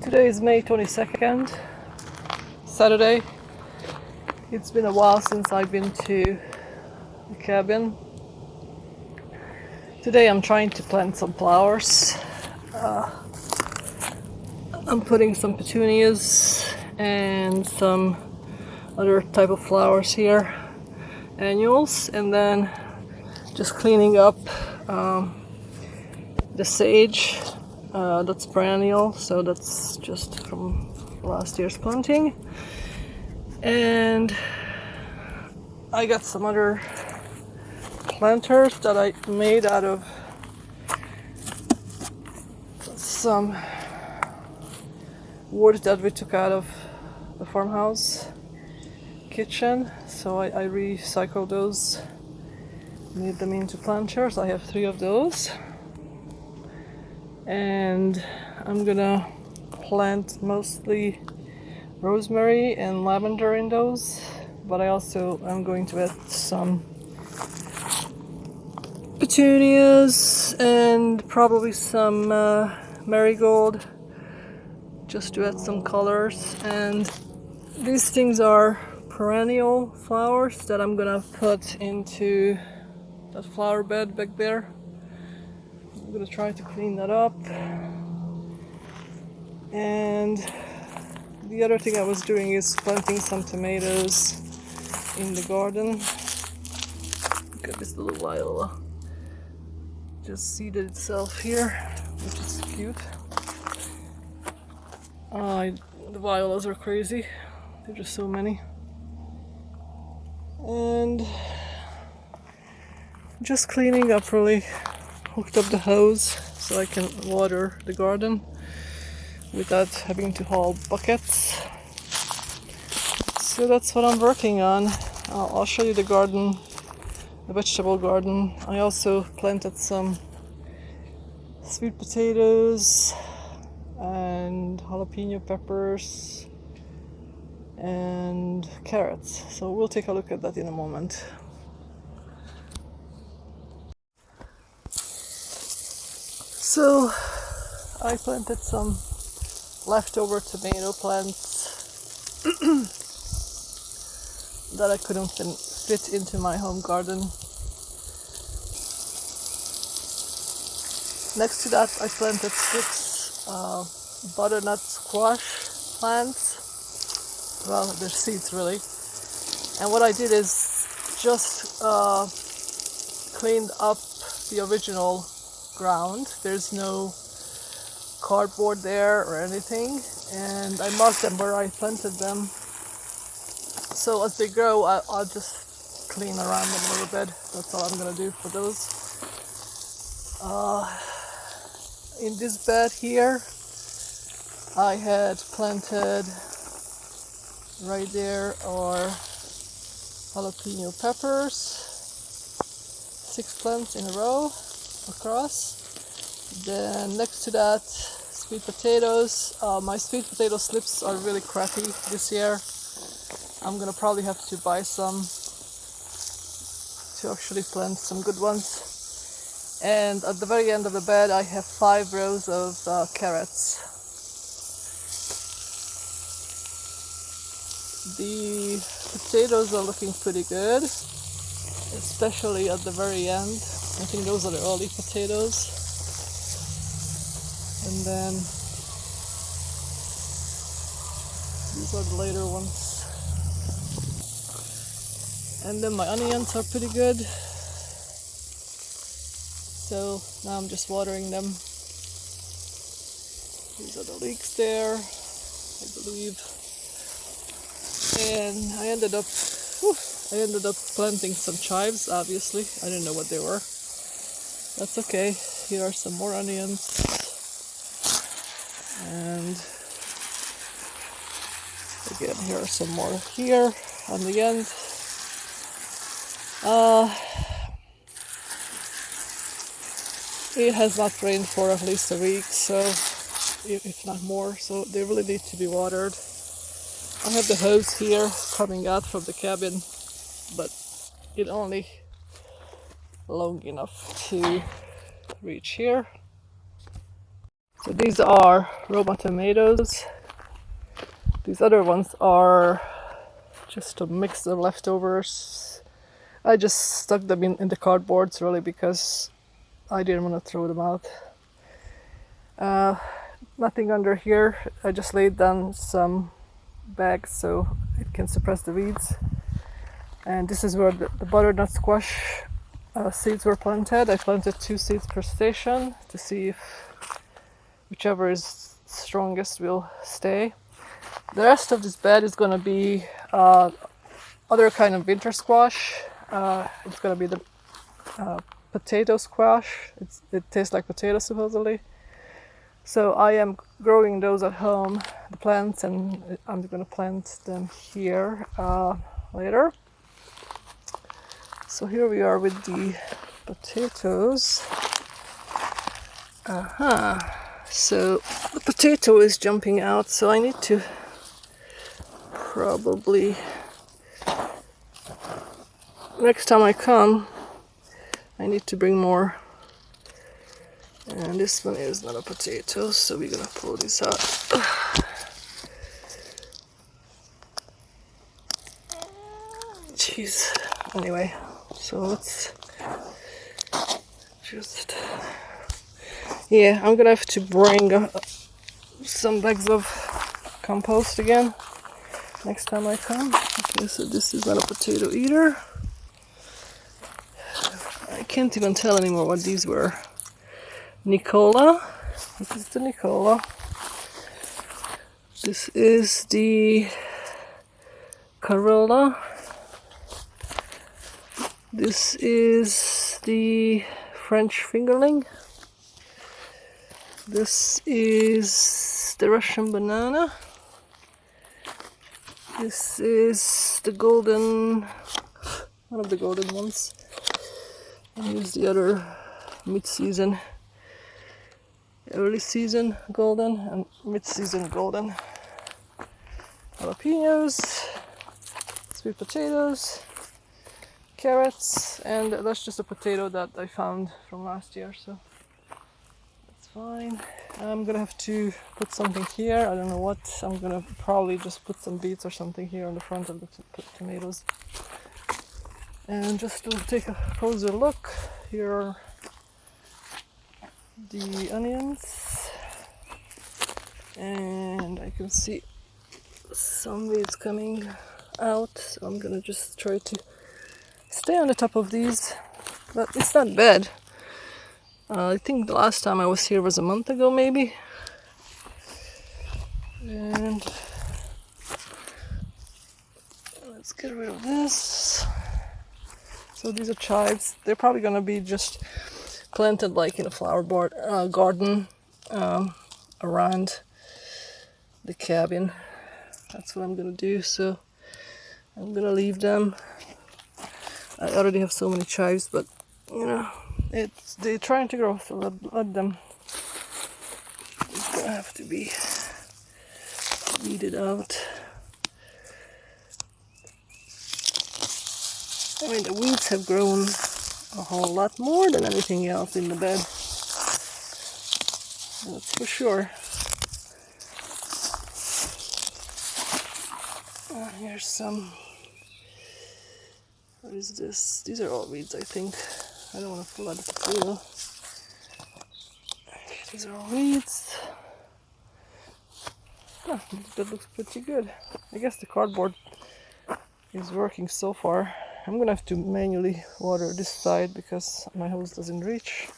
Today is May 22nd, Saturday. It's been a while since I've been to the cabin. Today I'm trying to plant some flowers. I'm putting some petunias and some other type of flowers here, annuals, and then just cleaning up the sage. That's perennial, so that's just from last year's planting. And I got some other planters that I made out of some wood that we took out of the farmhouse kitchen. So I recycled those, made them into planters. I have 3 of those. And I'm gonna plant mostly rosemary and lavender in those, but I also am going to add some petunias and probably some marigold, just to add some colors. And these things are perennial flowers that I'm gonna put into that flower bed back there. I'm gonna try to clean that up. And the other thing I was doing is planting some tomatoes in the garden. Look at this little viola, just seeded itself here, which is cute. The violas are crazy, there's just so many. And just cleaning up really. Hooked up the hose so I can water the garden without having to haul buckets. So that's what I'm working on. I'll show you the garden, the vegetable garden. I also planted some sweet potatoes and jalapeno peppers and carrots. So we'll take a look at that in a moment. So I planted some leftover tomato plants that I couldn't fit into my home garden. Next to that I planted 6 butternut squash plants. Well, they're seeds really. And what I did is just cleaned up the original ground. There's no cardboard there or anything, and I marked them where I planted them. So as they grow, I'll just clean around them a little bit. That's all I'm gonna do for those. In this bed here, I had planted right there are jalapeno peppers, 6 plants in a row across. Then next to that, sweet potatoes. My sweet potato slips are really crappy this year. I'm gonna probably have to buy some to actually plant some good ones. And at the very end of the bed I have 5 rows of carrots. The potatoes are looking pretty good, especially at the very end. I think those are the early potatoes. And then these are the later ones. And then my onions are pretty good. So now I'm just watering them. These are the leeks there, I believe. And I ended up planting some chives, obviously. I didn't know what they were. That's okay. Here are some more onions. And again, here are some more here on the end. It has not rained for at least a week, so if not more, so they really need to be watered. I have the hose here coming out from the cabin, but it only long enough to reach here. So these are Roma tomatoes. These other ones are just a mix of leftovers. I just stuck them in the cardboards really because I didn't want to throw them out. Nothing under here. I just laid down some bags so it can suppress the weeds. And this is where the butternut squash seeds were planted. I planted 2 seeds per station to see if whichever is strongest will stay. The rest of this bed is going to be other kind of winter squash. It's going to be the potato squash. It tastes like potato supposedly. So I am growing those at home, the plants, and I'm going to plant them here later. So here we are with the potatoes. So the potato is jumping out, so I need to probably, next time I come, I need to bring more. And this one is not a potato, so we're gonna pull this out. Jeez. Anyway, so let's just... Yeah, I'm gonna have to bring some bags of compost again next time I come. Okay, so this is not a potato either. I can't even tell anymore what these were. Nicola. This is the Nicola. This is the Corolla. This is the French fingerling. This is the Russian banana. This is the golden, one of the golden ones. And here's the other mid-season, early season golden and mid-season golden. Jalapenos, sweet potatoes, carrots, and that's just a potato that I found from last year, so that's fine. I'm gonna have to put something here, I don't know what. I'm gonna probably just put some beets or something here on the front of the tomatoes. And just to take a closer look, here are the onions, and I can see some weeds coming out, so I'm gonna just try to stay on the top of these, but it's not bad. I think the last time I was here was a month ago maybe. And let's get rid of this. So these are chives. They're probably gonna be just planted like in a flower garden around the cabin. That's what I'm gonna do. So I'm gonna leave them. I already have so many chives, but you know, they're trying to grow, so let them. It's gonna have to be weeded out. I mean, the weeds have grown a whole lot more than anything else in the bed. That's for sure. Here's some. What is this? These are all weeds, I think. I don't want to pull out the potato. These are all weeds. Oh, that looks pretty good. I guess the cardboard is working so far. I'm gonna have to manually water this side because my hose doesn't reach.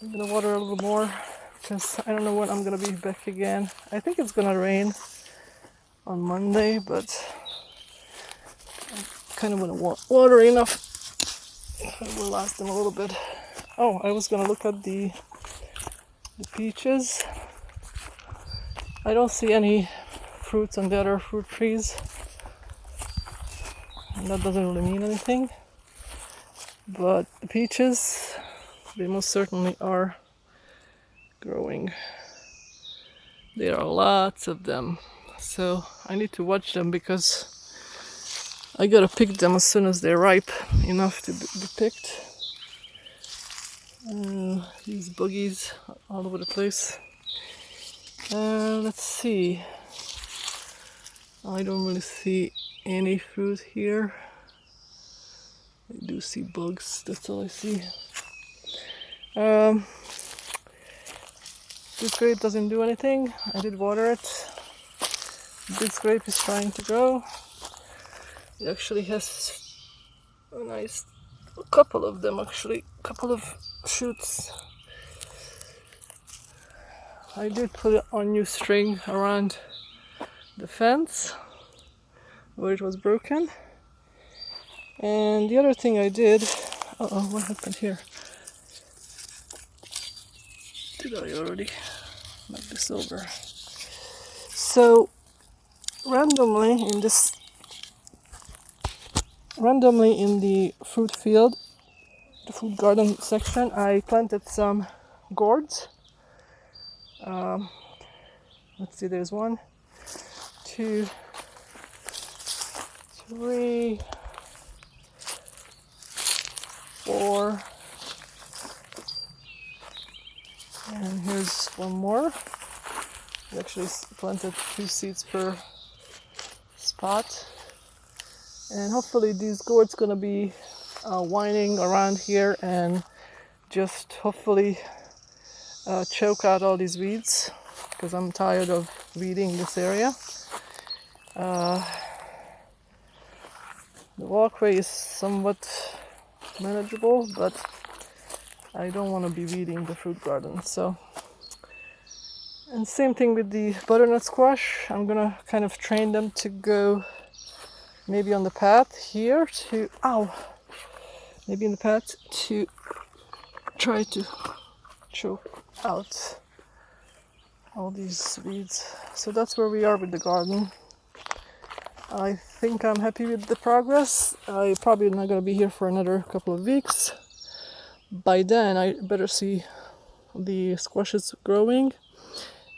I'm gonna water a little more because I don't know when I'm gonna be back again. I think it's gonna rain on Monday, but I kind of want to water enough. It will last them a little bit. Oh, I was gonna look at the peaches. I don't see any fruits on the other fruit trees. And that doesn't really mean anything. But the peaches, they most certainly are growing. There are lots of them. So I need to watch them because I gotta pick them as soon as they're ripe enough to be picked. These boogies all over the place. Let's see. I don't really see any fruit here. I do see bugs, that's all I see. This grape doesn't do anything. I did water it. This grape is trying to grow. It actually has a nice couple of them, actually, a couple of shoots. I did put a new string around the fence where it was broken. And the other thing I did, what happened here? Did I already knock this over? So randomly in the fruit field, the fruit garden section, I planted some gourds. Let's see, there's 1, 2, 3, 4, and here's one more. We actually planted 2 seeds per spot, and hopefully these gourds gonna be winding around here and just hopefully choke out all these weeds, because I'm tired of weeding this area. The walkway is somewhat manageable, but I don't want to be weeding the fruit garden. So, and same thing with the butternut squash. I'm gonna kind of train them to go maybe on the path here to maybe in the path to try to choke out all these weeds. So that's where we are with the garden. I think I'm happy with the progress. I probably not gonna be here for another couple of weeks. By then I better see the squashes growing,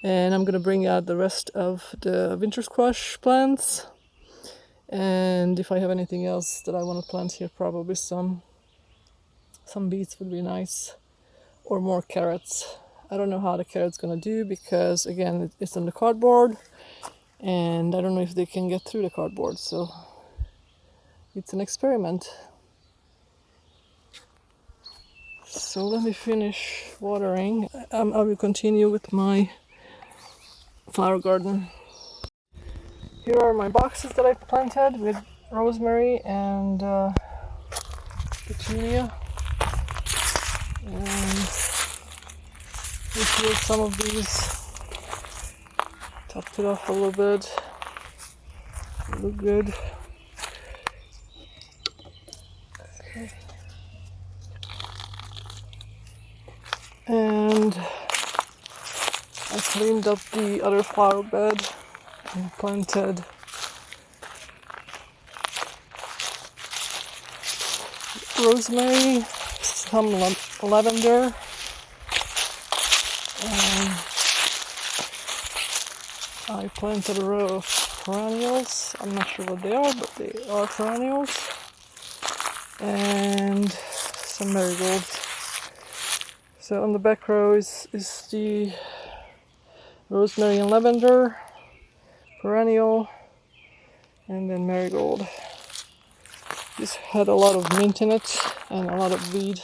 and I'm gonna bring out the rest of the winter squash plants. And if I have anything else that I want to plant here, probably some beets would be nice, or more carrots. I don't know how the carrots gonna do, because again it's on the cardboard and I don't know if they can get through the cardboard, so it's an experiment. So let me finish watering. I will continue with my flower garden. Here are my boxes that I planted with rosemary and petunia. And we peeled some of these, topped it off a little bit. They look good. Okay. And I cleaned up the other flower bed and planted rosemary, some lavender, and I planted a row of perennials. I'm not sure what they are, but they are perennials, and some marigolds. So on the back row is the rosemary and lavender, perennial, and then marigold. This had a lot of mint in it and a lot of weed,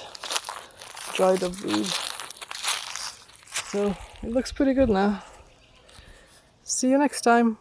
dried up weed. So it looks pretty good now. See you next time.